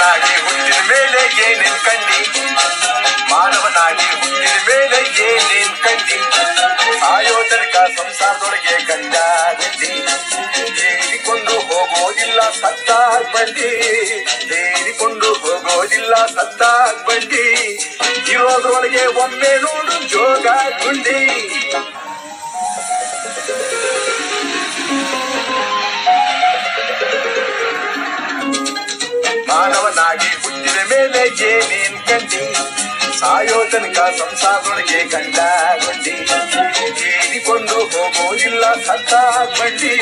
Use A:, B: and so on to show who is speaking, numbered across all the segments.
A: ಮಾನವನಾಗಿ ಹುಟ್ಟಿದ ಮೇಲೆ ಏನೇನ್ ಕಂಡಿ, ಮಾನವನಾಗಿ ಹುಟ್ಟಿದ ಮೇಲೆ ಏನೇನ್ ಕಂಡಿ, ಸಾಯೋ ತನಕ ಸಂಸಾರದೊಳಗೆ ಗಂಡ ಗಂಡಿ, ಹೇರಿಕೊಂಡು ಹೋಗೋದಿಲ್ಲ ಸತ್ತಾಗ್ ಬಂಡಿ, ಹೇರಿಕೊಂಡು ಹೋಗೋದಿಲ್ಲ ಸತ್ತಾಗ್ ಬಂಡಿ, ಇರೋದ್ರೊಳಗೆ ಒಮ್ಮೆ ನೋಡು ಜೋಗ ಗುಂಡಿ. ಮಾನವನಾಗಿ ಹುಟ್ಟಿದ ಮೇಲೆ ಏನೇನ್ ಕಂಡಿ, ಸಾಯೋ ತನಕ ಸಂಸಾರದೊಳಗೆ ಗಂಡ ಗಂಡಿ, ಹೇರಿಕೊಂಡು ಹೋಗೋದಿಲ್ಲ ಸತ್ತಾಗ್ ಬಂಡಿ,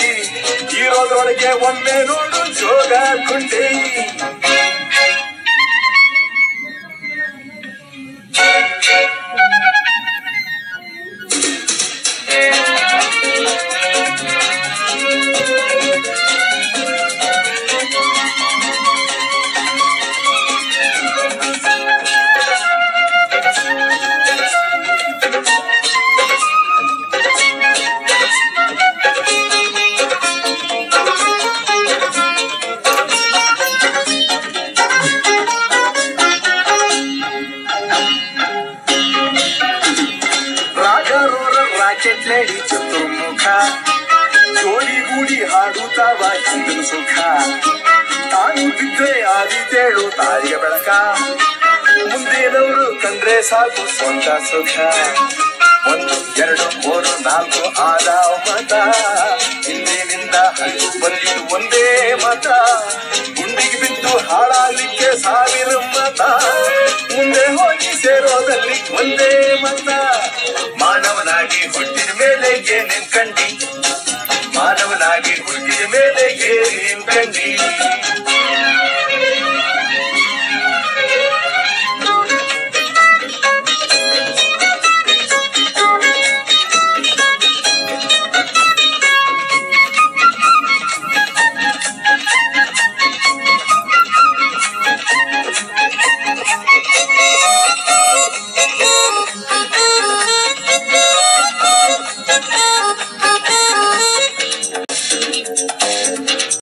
A: ಇರೋದ್ರೊಳಗೆ ಒಮ್ಮೆ ನೋಡು ಜೋಗ ಗುಂಡಿ.
B: ಲೇಡಿ ಚತುರ್ಮುಖ ಜೋಡಿಗೂಡಿ ಹಾಡುತ್ತಾವ ಹಿಂದಿನ ಸುಖ, ತಾನು ಬಿದ್ರೆ ಆದಿತೇಳು ತಾಯಿಗೆ ಬೆಳಕ, ಮುಂದಿನವರು ಕಂಡ್ರೆ ಸಾಕು ಸ್ವಂತ ಸುಖ. 1 2 3 4 ಆದ ಮತ, ಹಿಂದಿನಿಂದ ಬಂದಿದ್ದು ಒಂದೇ ಮತ, ಗುಂಡಿಗೆ ಬಿದ್ದು ಹಾಳಾಗ್ಲಿಕ್ಕೆ ಸಾಧ್ಯ